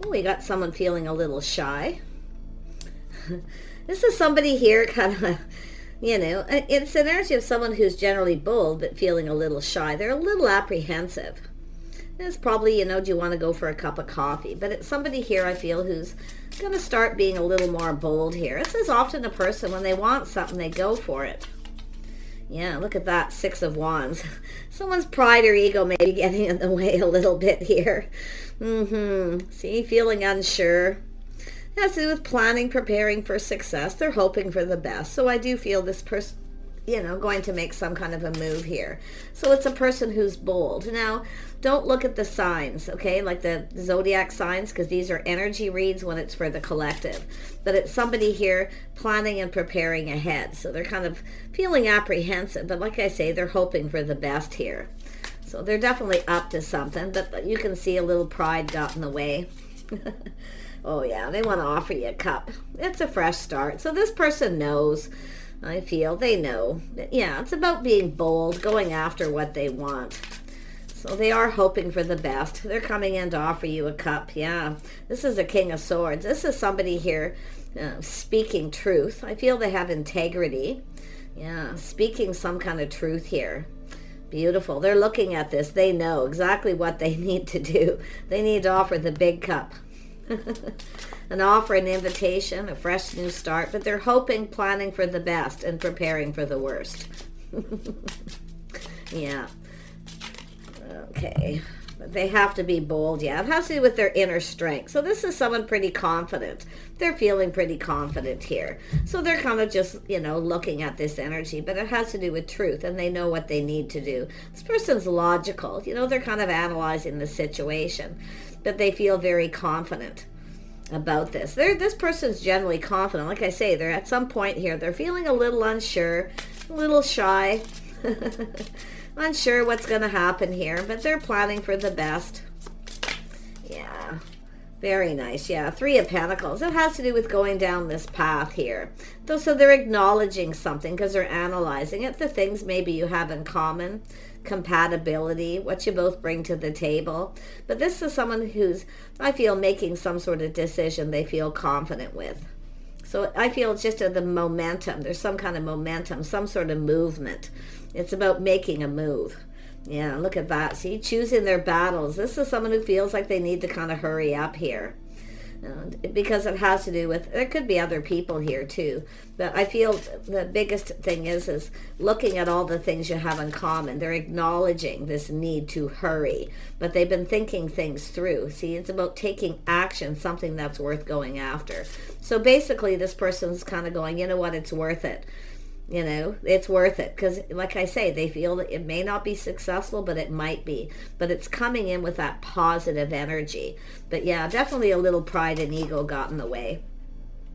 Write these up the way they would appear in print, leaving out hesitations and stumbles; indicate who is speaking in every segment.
Speaker 1: Oh, we got someone feeling a little shy. This is somebody here kind of, it's an energy of someone who's generally bold but feeling a little shy. They're a little apprehensive. It's probably, do you want to go for a cup of coffee? But it's somebody here, I feel, who's going to start being a little more bold here. This is often a person, when they want something, they go for it. Yeah, look at that, 6 of Wands. Someone's pride or ego may be getting in the way a little bit here. See, feeling unsure. It has to do with planning, preparing for success. They're hoping for the best. So I do feel this person, going to make some kind of a move here. So it's a person who's bold. Now, don't look at the signs, okay, like the zodiac signs, because these are energy reads when it's for the collective. But it's somebody here planning and preparing ahead. So they're kind of feeling apprehensive. But like I say, they're hoping for the best here. So they're definitely up to something. But you can see a little pride got in the way. Oh, yeah, they want to offer you a cup. It's a fresh start. So this person knows. I feel they know. Yeah, it's about being bold, going after what they want. So they are hoping for the best. They're coming in to offer you a cup. Yeah, this is a King of Swords. This is somebody here speaking truth. I feel they have integrity. Yeah, speaking some kind of truth here. Beautiful. They're looking at this. They know exactly what they need to do. They need to offer the big cup. An offer, an invitation, a fresh new start, but they're hoping, planning for the best and preparing for the worst. Yeah. Okay. But they have to be bold. Yeah, it has to do with their inner strength. So this is someone pretty confident. They're feeling pretty confident here. So they're kind of just, looking at this energy, but it has to do with truth, and they know what they need to do. This person's logical. They're kind of analyzing the situation, but they feel very confident about this. This person's generally confident. Like I say, they're at some point here, they're feeling a little unsure, a little shy, unsure what's going to happen here, but they're planning for the best. Yeah, very nice. Yeah, 3 of Pentacles. It has to do with going down this path here. So they're acknowledging something because they're analyzing it, the things maybe you have in common, compatibility, what you both bring to the table. But this is someone who's, I feel, making some sort of decision they feel confident with. So I feel it's just the momentum. There's some kind of momentum, some sort of movement. It's about making a move. Yeah, look at that. See, choosing their battles. This is someone who feels like they need to kind of hurry up here. Because it has to do with, there could be other people here too, but I feel the biggest thing is looking at all the things you have in common. They're acknowledging this need to hurry, but they've been thinking things through. See, it's about taking action, something that's worth going after. So basically this person's kind of going, you know what, it's worth it. It's worth it because, like I say, they feel that it may not be successful, but it might be. But it's coming in with that positive energy. But yeah, definitely a little pride and ego got in the way.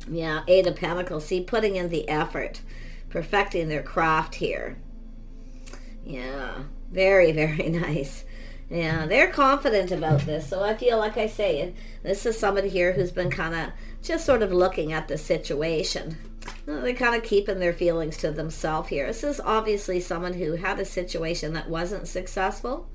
Speaker 1: Yeah, 8 of Pentacles. See, putting in the effort, perfecting their craft here. Yeah, very, very nice. Yeah, they're confident about this. So I feel, like I say, this is somebody here who's been kind of just sort of looking at the situation. They're kind of keeping their feelings to themselves here. This is obviously someone who had a situation that wasn't successful,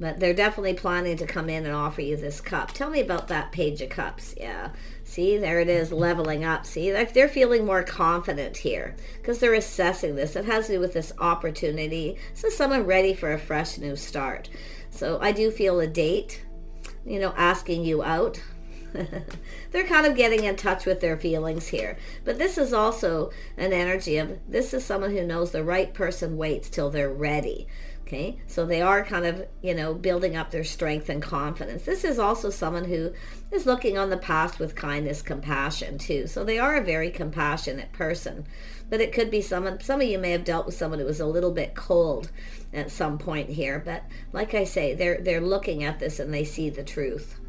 Speaker 1: but they're definitely planning to come in and offer you this cup. Tell me about that Page of Cups. Yeah, see, there it is, leveling up. See, they're feeling more confident here because they're assessing this. It has to do with this opportunity. This is someone ready for a fresh new start. So I do feel a date, asking you out. They're kind of getting in touch with their feelings here. But this is also an energy of, this is someone who knows the right person waits till they're ready. Okay, so they are kind of, building up their strength and confidence. This is also someone who is looking on the past with kindness, compassion too. So they are a very compassionate person. But it could be some of you may have dealt with someone who was a little bit cold at some point here. But like I say, they're looking at this and they see the truth.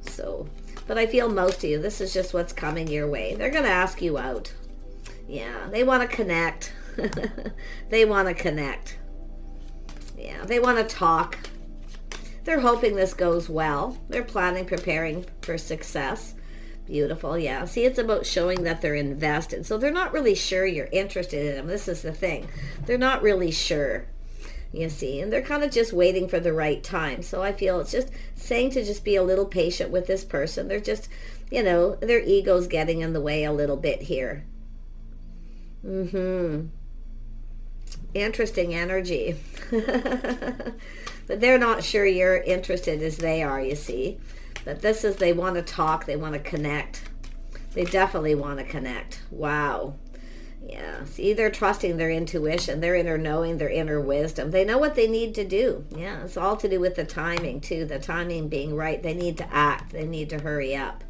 Speaker 1: So, but I feel most of you, this is just what's coming your way. They're going to ask you out. Yeah, they want to connect. They want to connect. Yeah, they want to talk. They're hoping this goes well. They're planning, preparing for success. Beautiful, yeah. See, it's about showing that they're invested. So they're not really sure you're interested in them. This is the thing. They're not really sure. you see, and they're kind of just waiting for the right time. So I feel it's just saying to just be a little patient with this person. They're just, their ego's getting in the way a little bit here. Interesting energy. But they're not sure you're interested as they are, you see. But this is, they want to talk, they want to connect. They definitely want to connect. Wow. Yeah, see, they're trusting their intuition, their inner knowing, their inner wisdom. They know what they need to do. Yeah, it's all to do with the timing, too. The timing being right. They need to act. They need to hurry up.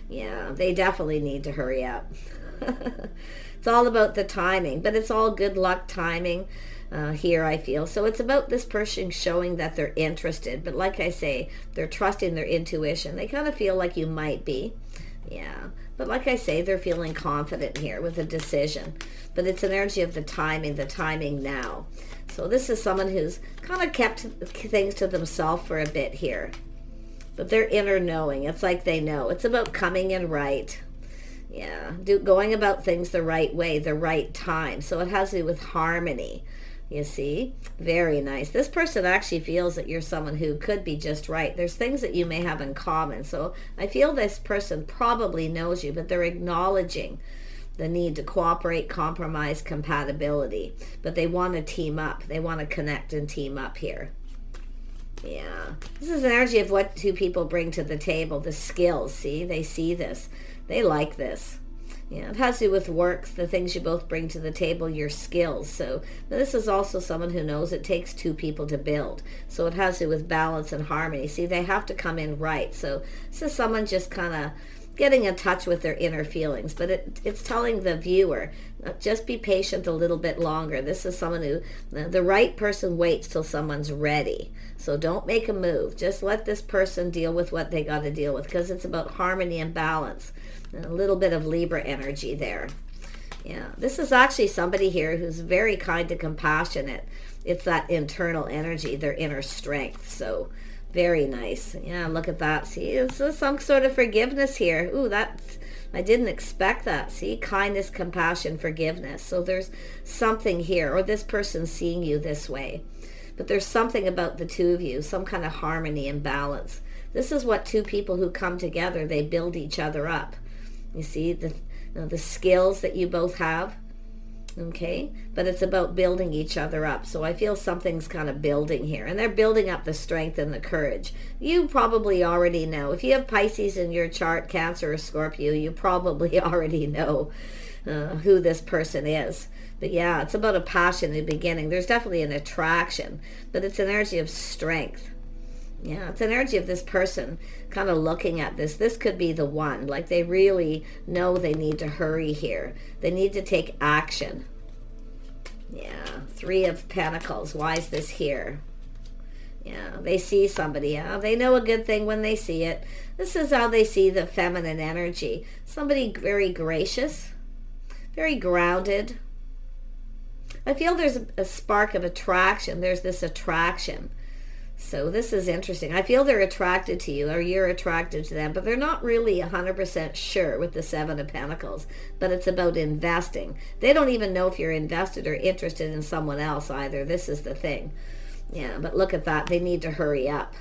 Speaker 1: Yeah, they definitely need to hurry up. It's all about the timing, but it's all good luck timing here, I feel. So it's about this person showing that they're interested. But like I say, they're trusting their intuition. They kind of feel like you might be. Yeah. But like I say, they're feeling confident here with a decision. But it's an energy of the timing now. So this is someone who's kind of kept things to themselves for a bit here. But their inner knowing, it's like they know. It's about coming in right. Yeah, going about things the right way, the right time. So it has to do with harmony. You see? Very nice. This person actually feels that you're someone who could be just right. There's things that you may have in common. So I feel this person probably knows you, but they're acknowledging the need to cooperate, compromise, compatibility. But they want to team up. They want to connect and team up here. Yeah. This is an energy of what two people bring to the table, the skills. See? They see this. They like this. Yeah, it has to do with work, the things you both bring to the table, your skills. So this is also someone who knows it takes two people to build. So it has to do with balance and harmony. See, they have to come in right. So this is someone just kind of getting in touch with their inner feelings. But it's telling the viewer, just be patient a little bit longer. This is someone who, the right person waits till someone's ready. So don't make a move. Just let this person deal with what they got to deal with, because it's about harmony and balance. And a little bit of Libra energy there. Yeah, this is actually somebody here who's very kind and compassionate. It's that internal energy, their inner strength. So very nice. Yeah, look at that. See, it's some sort of forgiveness here. Ooh, I didn't expect that. See, kindness, compassion, forgiveness. So there's something here, or this person's seeing you this way. But there's something about the two of you, some kind of harmony and balance. This is what two people who come together, they build each other up. You see, the skills that you both have, okay? But it's about building each other up. So I feel something's kind of building here. And they're building up the strength and the courage. You probably already know. If you have Pisces in your chart, Cancer or Scorpio, you probably already know who this person is. But yeah, it's about a passion in the beginning. There's definitely an attraction, but it's an energy of strength. Yeah, it's an energy of this person kind of looking at this. This could be the one. Like they really know they need to hurry here. They need to take action. Yeah, Three of Pentacles. Why is this here? Yeah, they see somebody. Yeah, they know a good thing when they see it. This is how they see the feminine energy. Somebody very gracious, very grounded. I feel there's a spark of attraction. There's this attraction. So this is interesting. I feel they're attracted to you, or you're attracted to them, but they're not really 100% sure with the Seven of Pentacles. But it's about investing. They don't even know if you're invested or interested in someone else either. This is the thing. Yeah, but look at that. They need to hurry up.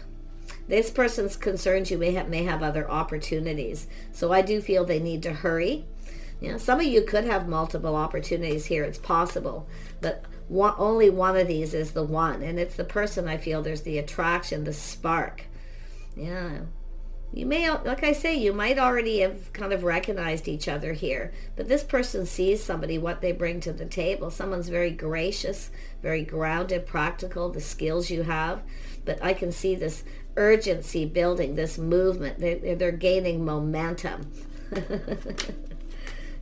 Speaker 1: This person's concerned you may have other opportunities. So I do feel they need to hurry. You know, some of you could have multiple opportunities here. It's possible. But only one of these is the one. And it's the person, I feel, there's the attraction, the spark. Yeah. You may, like I say, you might already have kind of recognized each other here. But this person sees somebody, what they bring to the table. Someone's very gracious, very grounded, practical, the skills you have. But I can see this urgency building, this movement. They're gaining momentum.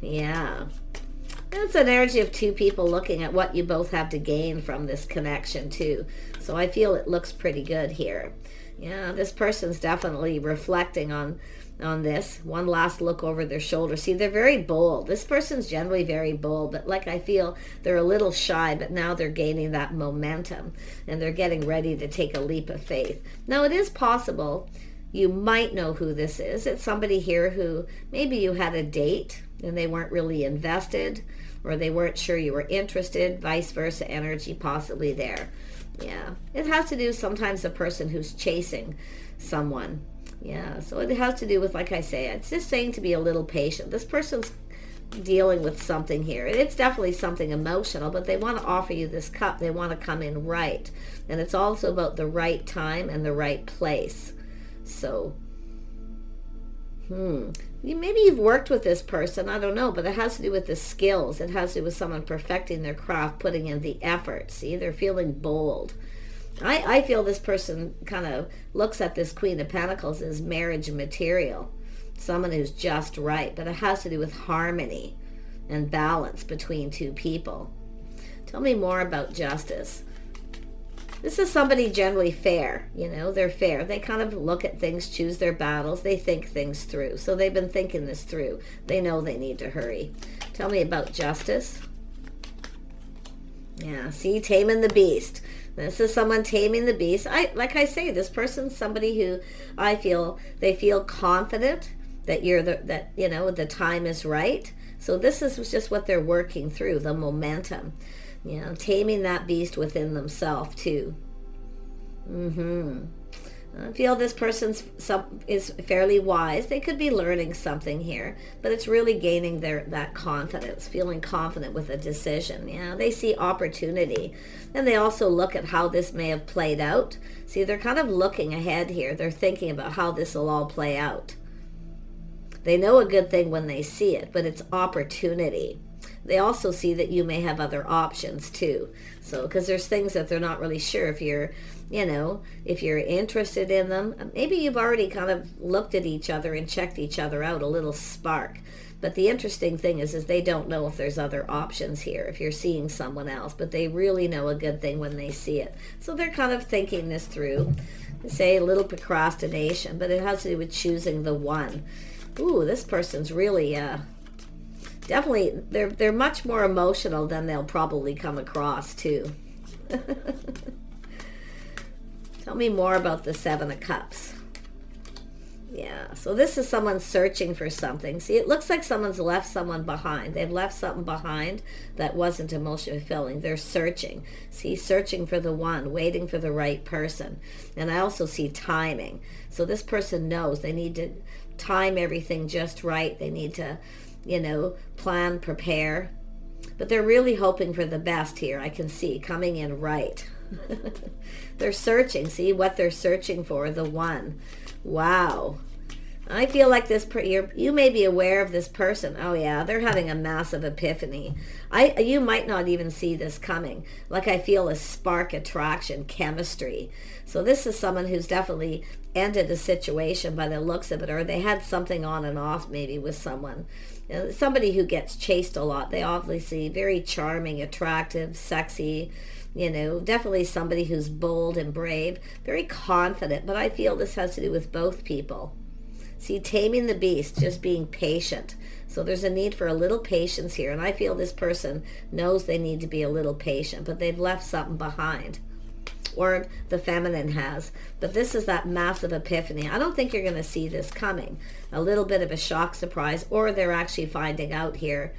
Speaker 1: Yeah. It's an energy of two people looking at what you both have to gain from this connection too. So I feel it looks pretty good here. Yeah, this person's definitely reflecting on this. One last look over their shoulder. See, they're very bold. This person's generally very bold, but like I feel they're a little shy, but now they're gaining that momentum and they're getting ready to take a leap of faith. Now it is possible you might know who this is. It's somebody here who maybe you had a date and they weren't really invested, or they weren't sure you were interested, vice versa energy possibly there. Yeah, it has to do sometimes a person who's chasing someone. Yeah, so it has to do with, like I say, it's just saying to be a little patient. This person's dealing with something here. It's definitely something emotional, but they want to offer you this cup. They want to come in right. And it's also about the right time and the right place. So, maybe you've worked with this person, I don't know, but it has to do with the skills. It has to do with someone perfecting their craft, putting in the effort. See, they're feeling bold. I feel this person kind of looks at this Queen of Pentacles as marriage material, someone who's just right, but it has to do with harmony and balance between two people. Tell me more about Justice. This is somebody generally fair, they're fair. They kind of look at things, choose their battles, they think things through. So they've been thinking this through. They know they need to hurry. Tell me about Justice. Yeah, see, taming the beast. This is someone taming the beast. Like I say, this person's somebody who I feel they feel confident that the time is right. So this is just what they're working through, the momentum. Taming that beast within themselves too. I feel this person is fairly wise. They could be learning something here, but it's really gaining that confidence, feeling confident with a decision. They see opportunity, and they also look at how this may have played out. See, they're kind of looking ahead here. They're thinking about how this will all play out. They know a good thing when they see it, but it's opportunity. They also see that you may have other options too. So, because there's things that they're not really sure if you're interested in them. Maybe you've already kind of looked at each other and checked each other out, a little spark. But the interesting thing is they don't know if there's other options here, if you're seeing someone else, but they really know a good thing when they see it. So they're kind of thinking this through. They say a little procrastination, but it has to do with choosing the one. Ooh, this person's really, definitely, they're much more emotional than they'll probably come across too. Tell me more about the Seven of Cups. Yeah, so this is someone searching for something. See, it looks like someone's left someone behind. They've left something behind that wasn't emotionally fulfilling. They're searching. See, searching for the one, waiting for the right person. And I also see timing. So this person knows they need to time everything just right. They need to, plan, prepare. But they're really hoping for the best here. I can see coming in right. They're searching. See what they're searching for, the one. Wow. I feel like you may be aware of this person. Oh yeah, they're having a massive epiphany. You might not even see this coming. Like I feel a spark attraction, chemistry. So this is someone who's definitely ended a situation by the looks of it, or they had something on and off maybe with someone. Somebody who gets chased a lot. They obviously very charming, attractive, sexy. Definitely somebody who's bold and brave, very confident, but I feel this has to do with both people. See, taming the beast, just being patient. So there's a need for a little patience here, and I feel this person knows they need to be a little patient, but they've left something behind. Or the feminine has. But this is that massive epiphany. I don't think you're going to see this coming. A little bit of a shock, surprise, or they're actually finding out here,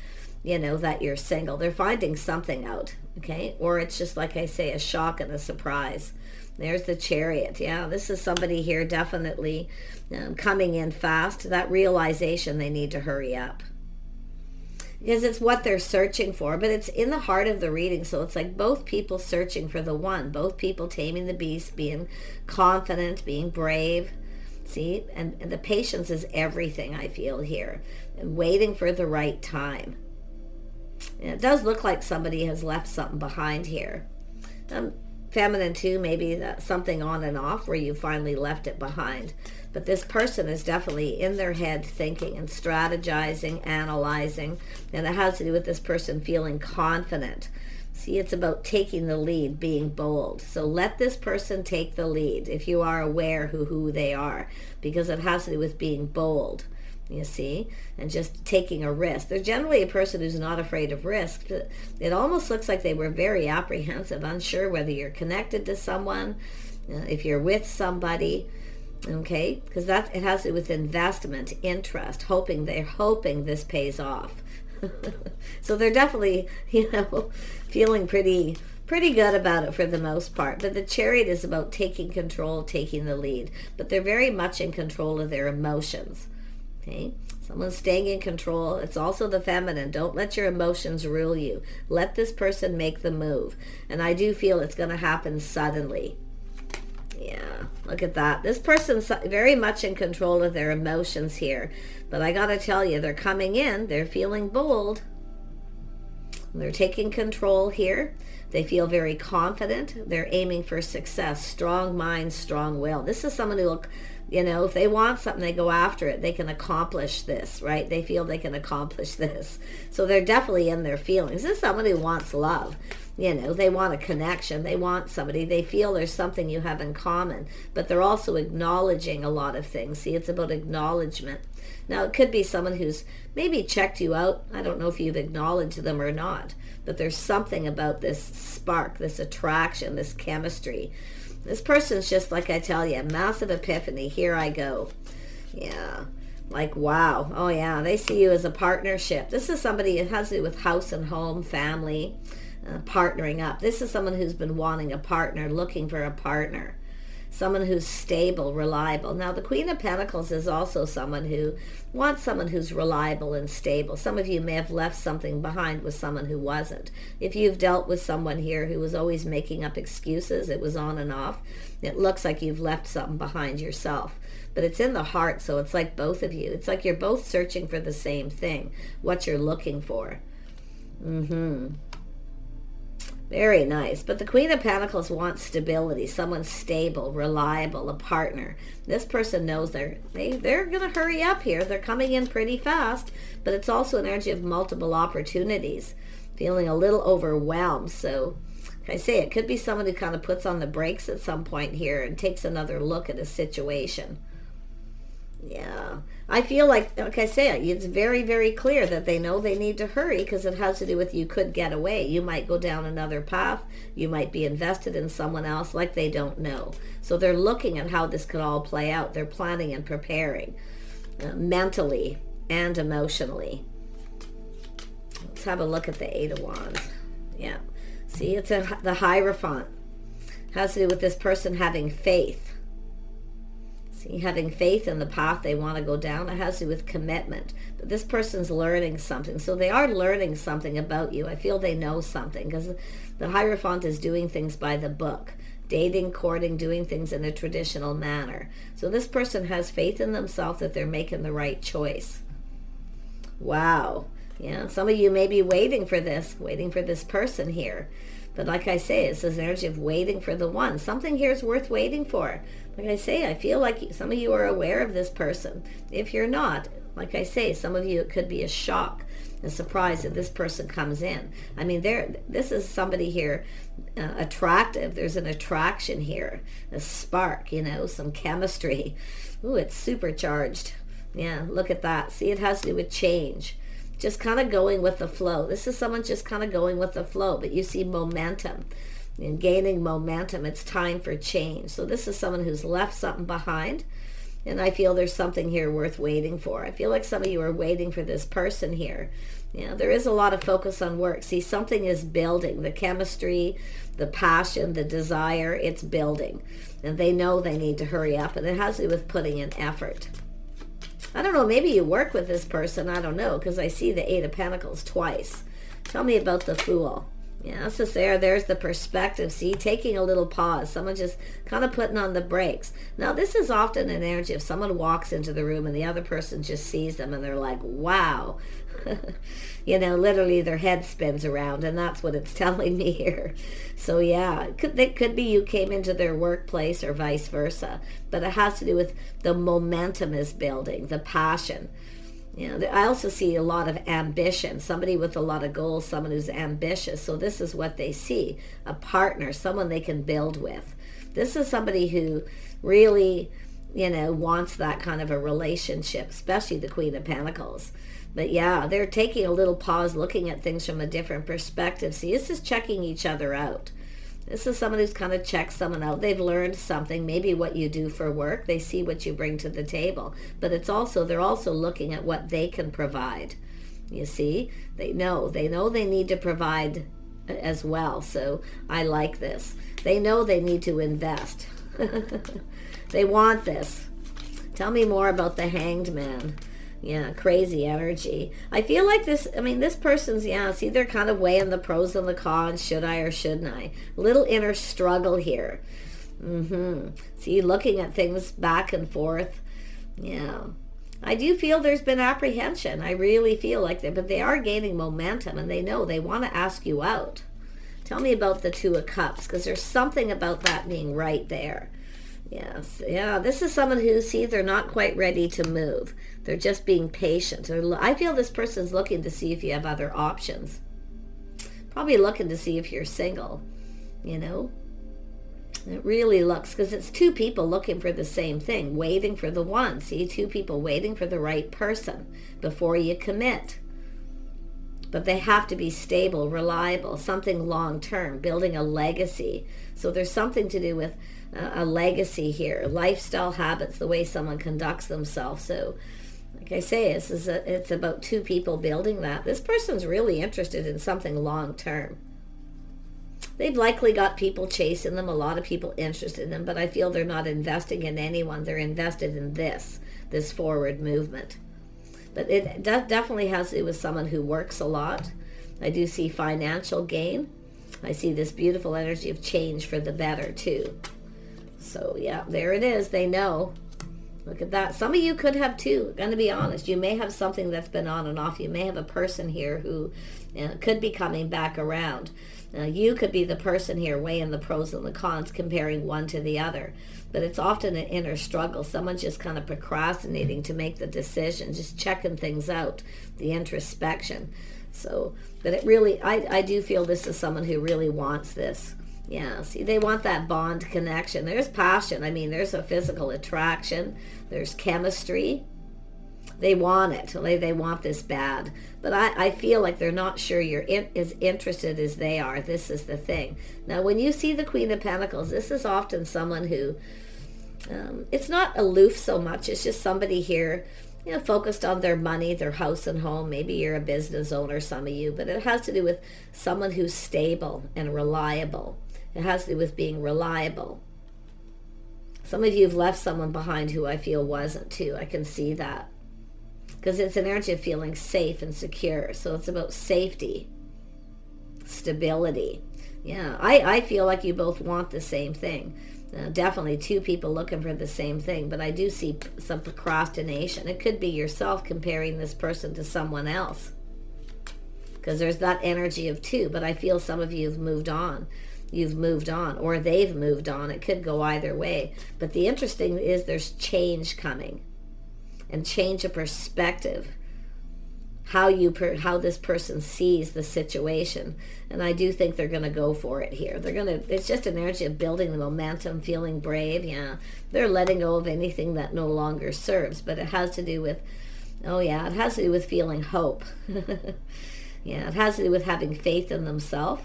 Speaker 1: that you're single. They're finding something out, okay? Or it's just, like I say, a shock and a surprise. There's the Chariot. Yeah, this is somebody here definitely coming in fast. That realization they need to hurry up. Because it's what they're searching for, but it's in the heart of the reading. So it's like both people searching for the one. Both people taming the beast, being confident, being brave. See, and the patience is everything I feel here. And waiting for the right time. And it does look like somebody has left something behind here. Feminine too, maybe that's something on and off where you finally left it behind. But this person is definitely in their head thinking and strategizing, analyzing. And it has to do with this person feeling confident. See, it's about taking the lead, being bold. So let this person take the lead if you are aware who they are. Because it has to do with being bold. You see, and just taking a risk. They're generally a person who's not afraid of risk. But it almost looks like they were very apprehensive, unsure whether you're connected to someone, if you're with somebody, okay? Because it has to do with investment, interest, they're hoping this pays off. So they're definitely, feeling pretty pretty good about it for the most part. But the Chariot is about taking control, taking the lead. But they're very much in control of their emotions. Okay? Someone's staying in control. It's also the feminine. Don't let your emotions rule you. Let this person make the move. And I do feel it's going to happen suddenly. Yeah, look at that. This person's very much in control of their emotions here. But I got to tell you, they're coming in. They're feeling bold. They're taking control here. They feel very confident. They're aiming for success. Strong mind, strong will. This is someone who will, you know, if they want something, they go after it. They can accomplish this, right? They feel they can accomplish this. So they're definitely in their feelings. This is someone who wants love. You know, they want a connection. They want somebody. They feel there's something you have in common. But they're also acknowledging a lot of things. See, it's about acknowledgement. Now, it could be someone who's maybe checked you out. I don't know if you've acknowledged them or not. But there's something about this spark, this attraction, this chemistry. This person's just, like I tell you, massive epiphany. Here I go. Yeah. Like, wow. Oh, yeah. They see you as a partnership. This is somebody, it has to do with house and home, family, partnering up. This is someone who's been wanting a partner, looking for a partner. Someone who's stable, reliable. Now, the Queen of Pentacles is also someone who wants someone who's reliable and stable. Some of you may have left something behind with someone who wasn't. If you've dealt with someone here who was always making up excuses, it was on and off, it looks like you've left something behind yourself. But it's in the heart, so it's like both of you. It's like you're both searching for the same thing, what you're looking for. Very nice. But the Queen of Pentacles wants stability, someone stable, reliable, a partner. This person knows they're going to hurry up here. They're coming in pretty fast, but it's also an energy of multiple opportunities, feeling a little overwhelmed. So, like I say, it could be someone who kind of puts on the brakes at some point here and takes another look at a situation. Yeah. I feel like I say, it's very, very clear that they know they need to hurry because it has to do with you could get away. You might go down another path. You might be invested in someone else like they don't know. So they're looking at how this could all play out. They're planning and preparing mentally and emotionally. Let's have a look at the Eight of Wands. Yeah. See, it's the Hierophant. It has to do with this person having faith. See, having faith in the path they want to go down. It has to do with commitment. But this person's learning something. So they are learning something about you. I feel they know something because the Hierophant is doing things by the book. Dating, courting, doing things in a traditional manner. So this person has faith in themselves that they're making the right choice. Wow. Yeah, some of you may be waiting for this person here. But like I say, it's this energy of waiting for the one. Something here is worth waiting for. Like I say, I feel like some of you are aware of this person. If you're not, like I say, some of you, it could be a shock, a surprise that this person comes in. I mean, this is somebody here attractive. There's an attraction here, a spark, you know, some chemistry. Ooh, it's supercharged. Yeah, look at that. See, it has to do with change. Just kind of going with the flow. This is someone just kind of going with the flow, but you see momentum and gaining momentum. It's time for change. So this is someone who's left something behind, and I feel there's something here worth waiting for. I feel like some of you are waiting for this person here. You know, there is a lot of focus on work. See, something is building. The chemistry, the passion, the desire, it's building. And they know they need to hurry up, and it has to do with putting in effort. I don't know, maybe you work with this person, I don't know, because I see the Eight of Pentacles twice. Tell me about the Fool. Yeah, it's just there's the perspective. See, taking a little pause. Someone just kind of putting on the brakes. Now, this is often an energy if someone walks into the room and the other person just sees them and they're like, wow. You know, literally their head spins around, and that's what it's telling me here. So yeah, it could be you came into their workplace or vice versa, but it has to do with the momentum is building, the passion. You know, I also see a lot of ambition, somebody with a lot of goals, someone who's ambitious. So this is what they see, a partner, someone they can build with. This is somebody who really, you know, wants that kind of a relationship, especially the Queen of Pentacles. But yeah, they're taking a little pause, looking at things from a different perspective. See, this is checking each other out. This is someone who's kind of checked someone out. They've learned something, maybe what you do for work. They see what you bring to the table. But they're also looking at what they can provide. You see, they know they need to provide as well. So I like this. They know they need to invest. They want this. Tell me more about the Hanged Man. Yeah, crazy energy. I feel like this, I mean, this person's, yeah, see, they're kind of weighing the pros and the cons. Should I or shouldn't I? Little inner struggle here. See, looking at things back and forth. Yeah. I do feel there's been apprehension. I really feel like that, but they are gaining momentum, and they know they want to ask you out. Tell me about the Two of Cups, because there's something about that being right there. Yes, yeah, this is someone who, see, they're not quite ready to move. They're just being patient. I feel this person's looking to see if you have other options. Probably looking to see if you're single, you know. It really looks, because it's two people looking for the same thing, waiting for the one. See, two people waiting for the right person before you commit. But they have to be stable, reliable, something long-term, building a legacy. So there's something to do with a legacy here, lifestyle habits, the way someone conducts themselves. So like I say, it's about two people building that. This person's really interested in something long-term. They've likely got people chasing them, a lot of people interested in them, but I feel they're not investing in anyone. They're invested in this forward movement. But it definitely has to do with someone who works a lot. I do see financial gain. I see this beautiful energy of change for the better too. So yeah, there it is. They know. Look at that. Some of you could have too. I'm going to be honest. You may have something that's been on and off. You may have a person here who could be coming back around. You could be the person here weighing the pros and the cons, comparing one to the other. But it's often an inner struggle. Someone's just kind of procrastinating to make the decision, just checking things out, the introspection. So, but it really, I do feel this is someone who really wants this. Yeah, see, they want that bond connection. There's passion. I mean, there's a physical attraction. There's chemistry. They want it. They want this bad. But I feel like they're not sure you're as interested as they are. This is the thing. Now, when you see the Queen of Pentacles, this is often someone who, it's not aloof so much. It's just somebody here, you know, focused on their money, their house and home. Maybe you're a business owner, some of you. But it has to do with someone who's stable and reliable. It has to do with being reliable. Some of you have left someone behind who I feel wasn't too. I can see that. Because it's an energy of feeling safe and secure. So it's about safety, stability. Yeah, I feel like you both want the same thing. Definitely two people looking for the same thing. But I do see some procrastination. It could be yourself comparing this person to someone else. Because there's that energy of two. But I feel some of you have moved on. You've moved on, or they've moved on. It could go either way. But the interesting is there's change coming, and change of perspective, how this person sees the situation. And I do think they're going to go for it here. It's just an energy of building the momentum, feeling brave. Yeah, they're letting go of anything that no longer serves. But it has to do with, it has to do with feeling hope. Yeah, it has to do with having faith in themselves.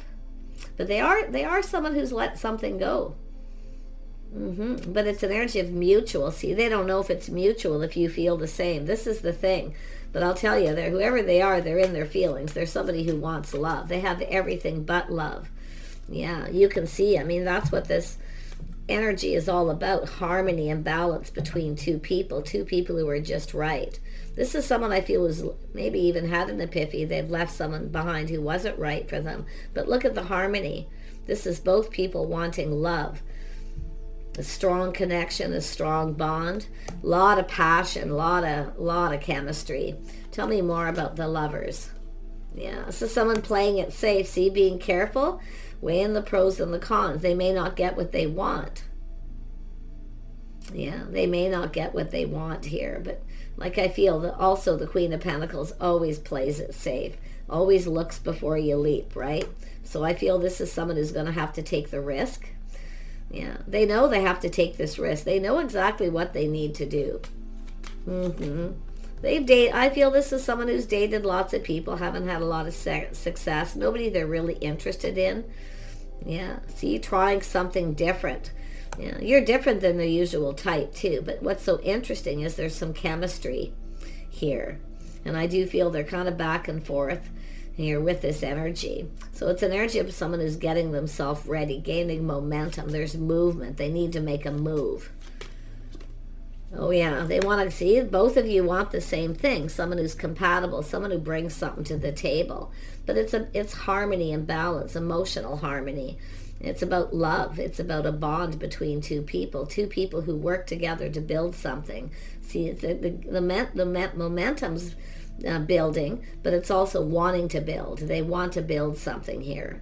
Speaker 1: But they are someone who's let something go. But it's an energy of mutual. See, they don't know if it's mutual if you feel the same. This is the thing. But I'll tell you, whoever they are, they're in their feelings. They're somebody who wants love. They have everything but love. Yeah, you can see. I mean, that's what this energy is all about. Harmony and balance between two people who are just right. This is someone I feel has maybe even had an epiphany. They've left someone behind who wasn't right for them. But look at the harmony. This is both people wanting love. A strong connection, a strong bond, a lot of passion, a lot of chemistry. Tell me more about the lovers. Yeah, so someone playing it safe. See, being careful, weighing the pros and the cons. They may not get what they want. Yeah, they may not get what they want here, but like I feel that also the Queen of Pentacles always plays it safe, always looks before you leap, right? So I feel this is someone who's going to have to take the risk. Yeah, they know they have to take this risk. They know exactly what they need to do. I feel this is someone who's dated lots of people, haven't had a lot of success, nobody they're really interested in. Yeah, see, trying something different. Yeah, you're different than the usual type too, but what's so interesting is there's some chemistry here. And I do feel they're kind of back and forth. here with this energy. So it's an energy of someone who's getting themselves ready, gaining momentum. There's movement. They need to make a move. Oh yeah, they want to see, both of you want the same thing. Someone who's compatible, someone who brings something to the table. But it's harmony and balance, emotional harmony. It's about love. It's about a bond between two people who work together to build something. See, the momentum's building, but it's also wanting to build. They want to build something here.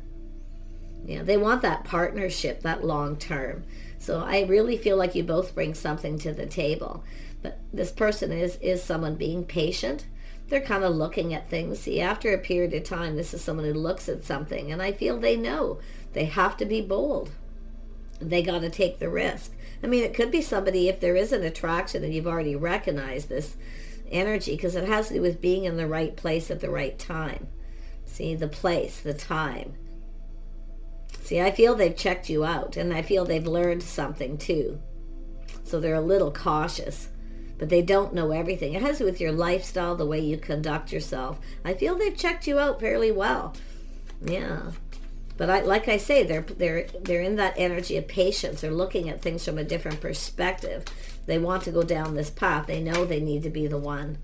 Speaker 1: Yeah, they want that partnership, that long term. So I really feel like you both bring something to the table. But this person is someone being patient. They're kind of looking at things. See, after a period of time, this is someone who looks at something, and I feel they know they have to be bold. They got to take the risk. I mean, it could be somebody, if there is an attraction and you've already recognized this energy, because it has to do with being in the right place at the right time. See, the place, the time. See, I feel they've checked you out, and I feel they've learned something too. So they're a little cautious, but they don't know everything. It has to do with your lifestyle, the way you conduct yourself. I feel they've checked you out fairly well. Yeah. But like I say, they're in that energy of patience. They're looking at things from a different perspective. They want to go down this path. They know they need to be the one.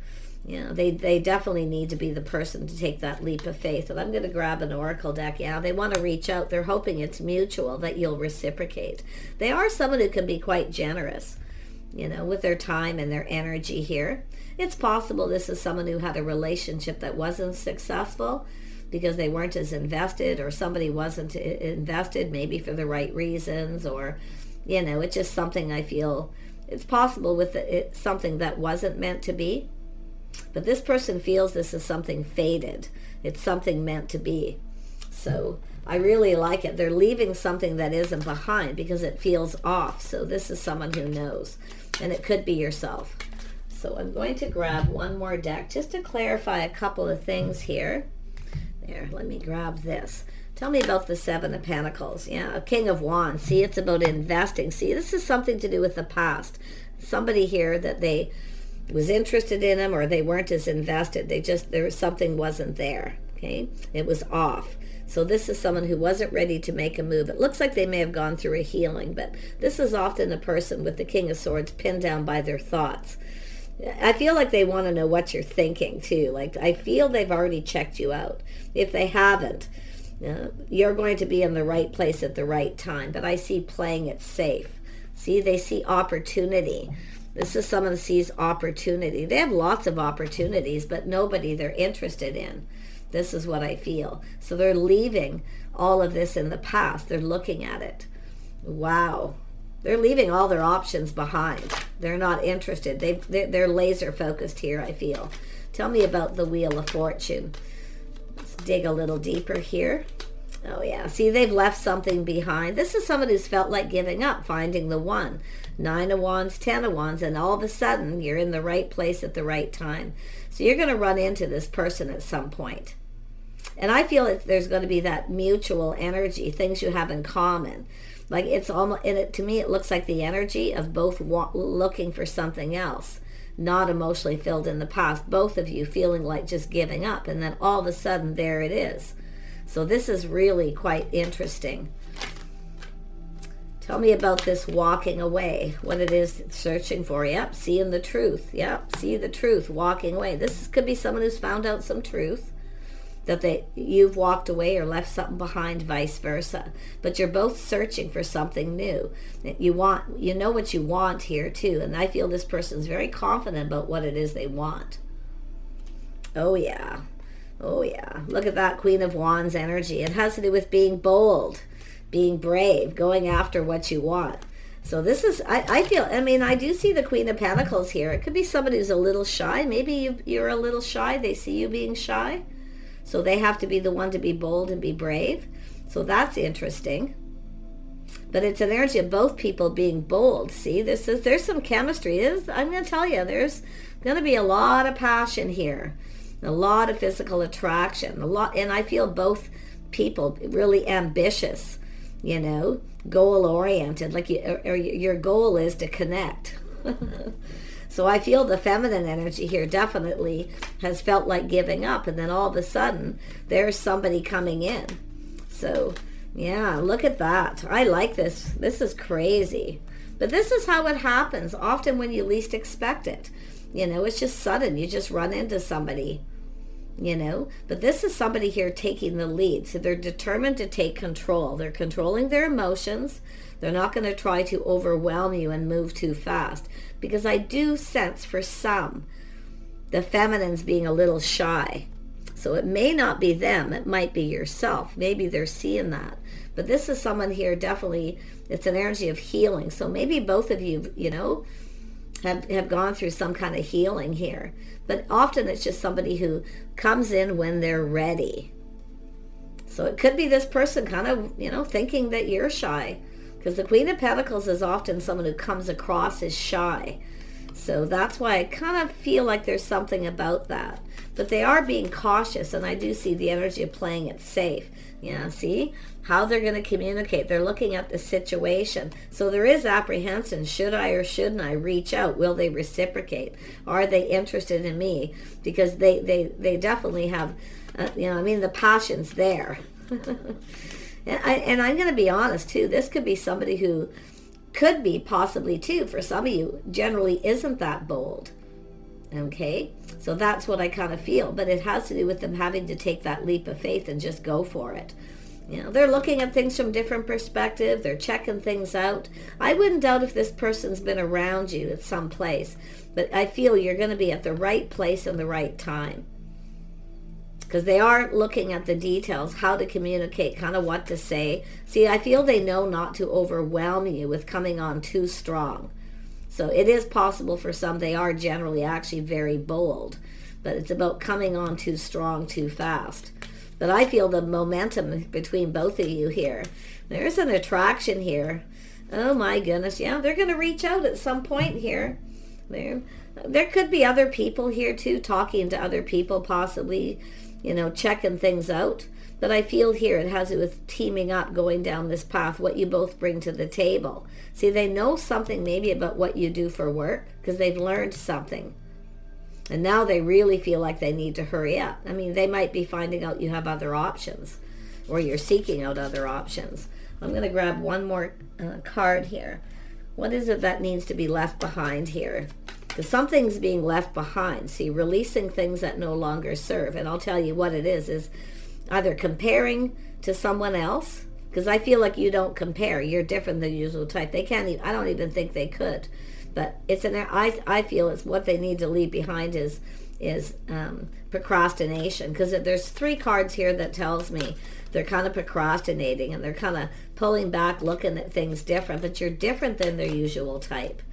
Speaker 1: Yeah, they definitely need to be the person to take that leap of faith. And I'm going to grab an oracle deck. Yeah, they want to reach out. They're hoping it's mutual, that you'll reciprocate. They are someone who can be quite generous, with their time and their energy here. It's possible this is someone who had a relationship that wasn't successful because they weren't as invested, or somebody wasn't invested maybe for the right reasons, or, it's just something I feel, it's possible with it's something that wasn't meant to be. But this person feels this is something fated. It's something meant to be. So I really like it. They're leaving something that isn't behind because it feels off. So this is someone who knows. And it could be yourself. So I'm going to grab one more deck just to clarify a couple of things here. There, let me grab this. Tell me about the Seven of Pentacles. Yeah, a King of Wands. See, it's about investing. See, this is something to do with the past. Somebody here that they was interested in them, or they weren't as invested. There was something wasn't there. Okay, it was off. So this is someone who wasn't ready to make a move. It looks like they may have gone through a healing, but this is often a person with the King of Swords pinned down by their thoughts. I feel like they want to know what you're thinking too. Like, I feel they've already checked you out. If they haven't, you're going to be in the right place at the right time. But I see playing it safe. See, they see opportunity. This is someone who sees opportunity. They have lots of opportunities, but nobody they're interested in. This is what I feel. So they're leaving all of this in the past. They're looking at it. Wow. They're leaving all their options behind. They're not interested. They're laser focused here, I feel. Tell me about the Wheel of Fortune. Let's dig a little deeper here. Oh yeah, see, they've left something behind. This is someone who's felt like giving up, finding the one. 9 of Wands, 10 of Wands, and all of a sudden you're in the right place at the right time. So you're going to run into this person at some point. And I feel that there's going to be that mutual energy, things you have in common. Like, it's almost, to me, it looks like the energy of both looking for something else, not emotionally filled in the past. Both of you feeling like just giving up, and then all of a sudden there it is. So this is really quite interesting. Tell me about this walking away, what it is searching for. Yep, seeing the truth. Yep, see the truth, walking away. This could be someone who's found out some truth, that you've walked away or left something behind, vice versa. But you're both searching for something new. You know what you want here too. And I feel this person's very confident about what it is they want. Oh yeah. Oh yeah. Look at that Queen of Wands energy. It has to do with being bold, being brave, going after what you want. So this is, I feel, I do see the Queen of Pentacles here. It could be somebody who's a little shy. Maybe you're a little shy. They see you being shy. So they have to be the one to be bold and be brave. So that's interesting. But it's an energy of both people being bold. See, there's some chemistry. I'm going to tell you, there's going to be a lot of passion here. A lot of physical attraction. And I feel both people really ambitious, goal-oriented. Like your goal is to connect. So I feel the feminine energy here definitely has felt like giving up, and then all of a sudden there's somebody coming in. So yeah, look at that. I like this. This is crazy. But this is how it happens, often when you least expect it. You know, it's just sudden. You just run into somebody, you know. But this is somebody here taking the lead. So they're determined to take control. They're controlling their emotions. They're not going to try to overwhelm you and move too fast. Because I do sense for some, the feminine's being a little shy. So it may not be them. It might be yourself. Maybe they're seeing that. But this is someone here, definitely, it's an energy of healing. So maybe both of you, you know, have gone through some kind of healing here. But often it's just somebody who comes in when they're ready. So it could be this person kind of, you know, thinking that you're shy. Because the Queen of Pentacles is often someone who comes across as shy. So that's why I kind of feel like there's something about that. But they are being cautious, and I do see the energy of playing it safe. Yeah, see how they're going to communicate. They're looking at the situation. So there is apprehension. Should I or shouldn't I reach out? Will they reciprocate? Are they interested in me? Because they definitely have, you know, I mean, the passion's there. And I'm going to be honest, too. This could be somebody who could be possibly, too, for some of you, generally isn't that bold. Okay? So that's what I kind of feel. But it has to do with them having to take that leap of faith and just go for it. You know, they're looking at things from different perspective. They're checking things out. I wouldn't doubt if this person's been around you at some place. But I feel you're going to be at the right place and the right time. Because they are looking at the details, how to communicate, kind of what to say. See, I feel they know not to overwhelm you with coming on too strong. So it is possible for some, they are generally actually very bold. But it's about coming on too strong, too fast. But I feel the momentum between both of you here. There's an attraction here. Oh my goodness. Yeah, they're going to reach out at some point here. There could be other people here too, talking to other people possibly, you know, checking things out. But I feel here it has to do with teaming up, going down this path, what you both bring to the table. See, they know something maybe about what you do for work because they've learned something. And now they really feel like they need to hurry up. I mean, they might be finding out you have other options or you're seeking out other options. I'm going to grab one more card here. What is it that needs to be left behind here? Because something's being left behind. See, releasing things that no longer serve. And I'll tell you what it is either comparing to someone else, because I feel like you don't compare. You're different than the usual type. They can't even, I don't even think they could. But it's I feel it's what they need to leave behind is procrastination. Because there's 3 cards here that tells me they're kind of procrastinating and they're kind of pulling back, looking at things different. But you're different than their usual type.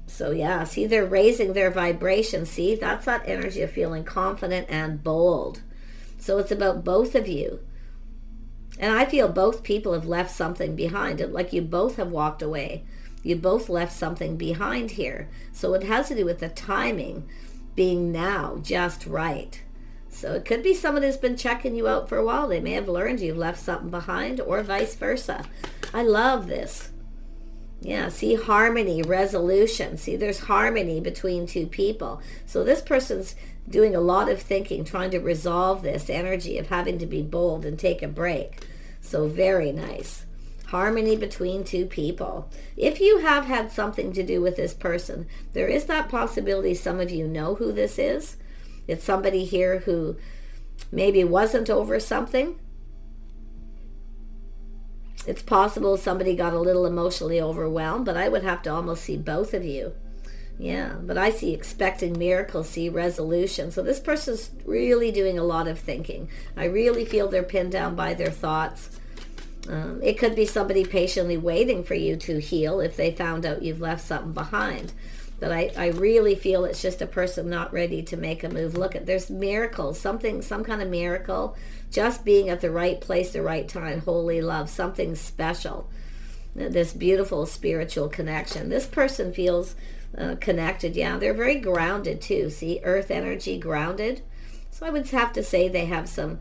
Speaker 1: So yeah, see, they're raising their vibration. See, that's that energy of feeling confident and bold. So it's about both of you. And I feel both people have left something behind. Like you both have walked away. You both left something behind here. So it has to do with the timing being now just right. So it could be someone who's been checking you out for a while. They may have learned you've left something behind or vice versa. I love this. Yeah, see, harmony, resolution. See, there's harmony between 2 people. So this person's doing a lot of thinking, trying to resolve this energy of having to be bold and take a break. So very nice. Harmony between 2 people. If you have had something to do with this person, there is that possibility some of you know who this is. It's somebody here who maybe wasn't over something. It's possible somebody got a little emotionally overwhelmed, but I would have to almost see both of you. Yeah, but I see expecting miracles, see resolution. So this person's really doing a lot of thinking. I really feel they're pinned down by their thoughts. It could be somebody patiently waiting for you to heal if they found out you've left something behind. But I really feel it's just a person not ready to make a move. Look, there's miracles, some kind of miracle, just being at the right place, the right time, holy love, something special. This beautiful spiritual connection. This person feels connected. Yeah, they're very grounded too. See, earth energy, grounded. So I would have to say they have some,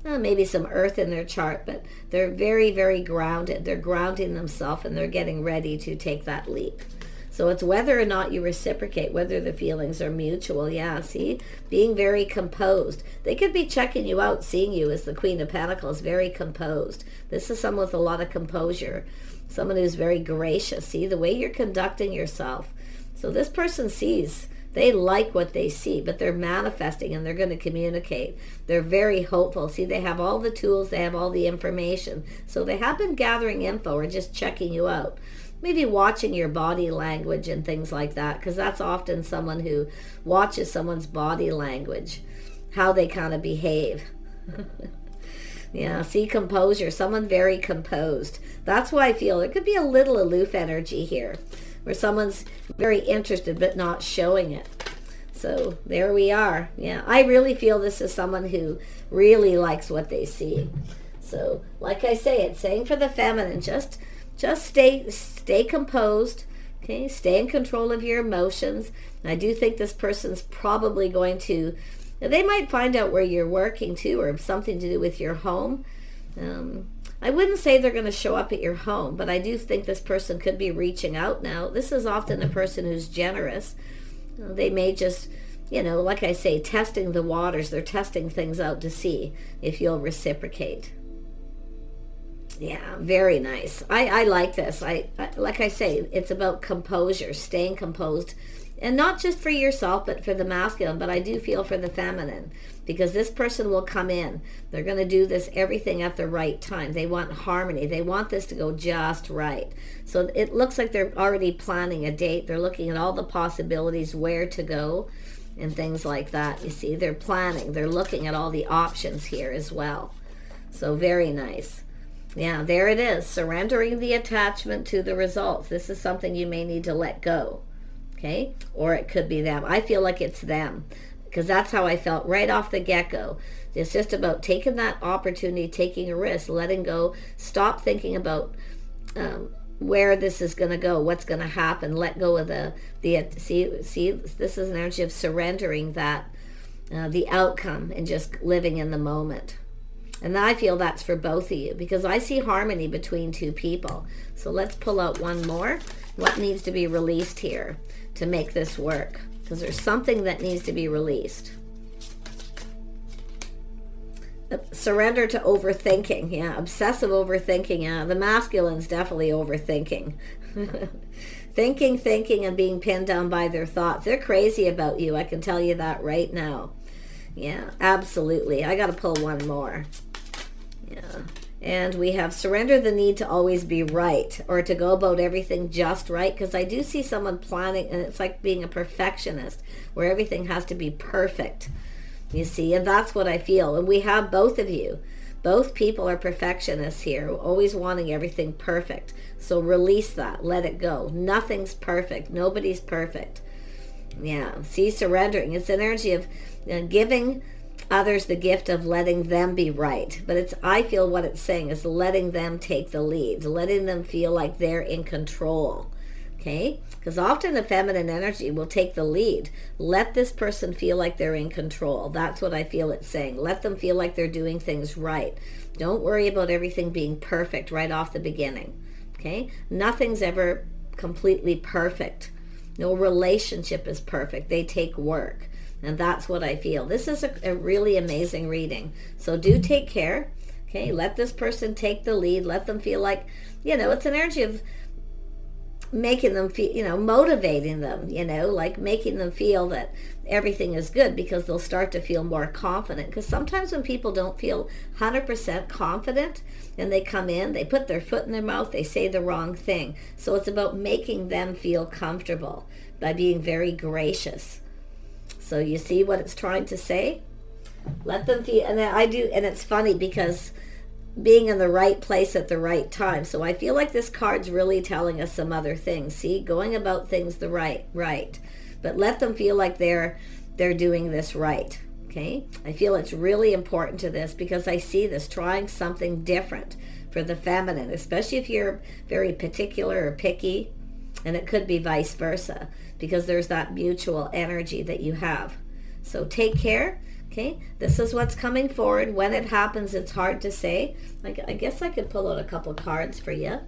Speaker 1: maybe some earth in their chart, but they're very, very grounded. They're grounding themselves and they're getting ready to take that leap. So So it's whether or not you reciprocate, whether the feelings are mutual. Yeah, see? Being very composed. They could be checking you out, seeing you as the Queen of Pentacles, very composed. This is someone with a lot of composure. Someone who's very gracious. See, the way you're conducting yourself. So this person sees, they like what they see, but they're manifesting and they're going to communicate. They're very hopeful. See, they have all the tools, they have all the information. So they have been gathering info or just checking you out. Maybe watching your body language and things like that, because that's often someone who watches someone's body language, how they kind of behave. Yeah, see, composure, someone very composed. That's why I feel it could be a little aloof energy here, where someone's very interested but not showing it. So there we are. Yeah, I really feel this is someone who really likes what they see. So like I say, it's saying for the feminine, just stay composed. Okay, stay in control of your emotions. I do think this person's probably going to, they might find out where you're working too, or something to do with your home. I wouldn't say they're going to show up at your home, but I do think this person could be reaching out now. This is often a person who's generous. They may just, like I say, testing the waters. They're testing things out to see if you'll reciprocate. Yeah, very nice. I like this. I like I say, it's about composure, staying composed. And not just for yourself, but for the masculine. But I do feel for the feminine, because this person will come in. They're going to do this everything at the right time. They want harmony. They want this to go just right. So it looks like they're already planning a date. They're looking at all the possibilities, where to go, and things like that. You see, they're planning. They're looking at all the options here as well. So very nice. Yeah, there it is. Surrendering the attachment to the results. This is something you may need to let go. Okay, or it could be them. I feel like it's them, because that's how I felt right off the get-go. It's just about taking that opportunity, taking a risk, letting go, stop thinking about where this is going to go, what's going to happen. Let go of the see. This is an energy of surrendering that the outcome and just living in the moment. And I feel that's for both of you, because I see harmony between two people. So let's pull out one more. What needs to be released here to make this work? Because there's something that needs to be released. Surrender to overthinking. Yeah, obsessive overthinking. Yeah, the masculine's definitely overthinking. Thinking, and being pinned down by their thoughts. They're crazy about you. I can tell you that right now. Yeah, absolutely. I got to pull one more. Yeah. And we have surrender the need to always be right, or to go about everything just right, because I do see someone planning, and it's like being a perfectionist, where everything has to be perfect, you see, and that's what I feel. And we have both of you. Both people are perfectionists here, always wanting everything perfect. So release that, let it go. Nothing's perfect. Nobody's perfect. Yeah, see, surrendering. It's an energy of giving others the gift of letting them be right. But I feel what it's saying is letting them take the lead, letting them feel like they're in control. Okay? Because often the feminine energy will take the lead. Let this person feel like they're in control. That's what I feel it's saying. Let them feel like they're doing things right. Don't worry about everything being perfect right off the beginning. Okay? Nothing's ever completely perfect. No relationship is perfect. They take work. And that's what I feel. This is a really amazing reading. So do take care. Okay, let this person take the lead. Let them feel like, it's an energy of making them feel, motivating them, like making them feel that everything is good, because they'll start to feel more confident. Because sometimes when people don't feel 100% confident and they come in, they put their foot in their mouth, they say the wrong thing. So it's about making them feel comfortable by being very gracious. So you see what it's trying to say? Let them feel, and I do, and it's funny because being in the right place at the right time. So I feel like this card's really telling us some other things. See, going about things the right. But let them feel like they're doing this right. Okay? I feel it's really important to this, because I see this trying something different for the feminine, especially if you're very particular or picky, and it could be vice versa, because there's that mutual energy that you have. So take care. Okay, this is what's coming forward. When it happens, it's hard to say. I guess I could pull out a couple cards for you.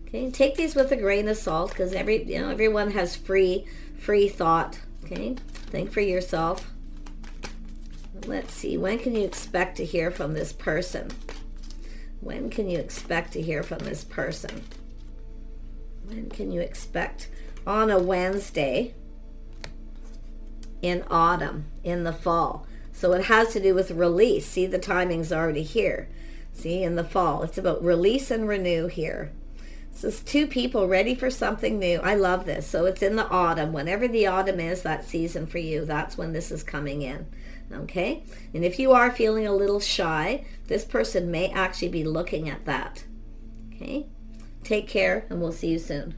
Speaker 1: Okay, take these with a grain of salt, because everyone has free thought. Okay, think for yourself. Let's see, when can you expect to hear from this person? When can you expect to hear from this person? When can you expect? On a Wednesday, in autumn, in the fall. So it has to do with release. See, the timing's already here. See, in the fall, it's about release and renew here. So it's two people ready for something new. I love this. So it's in the autumn. Whenever the autumn is, that season for you, that's when this is coming in. Okay? And if you are feeling a little shy, this person may actually be looking at that. Okay? Take care, and we'll see you soon.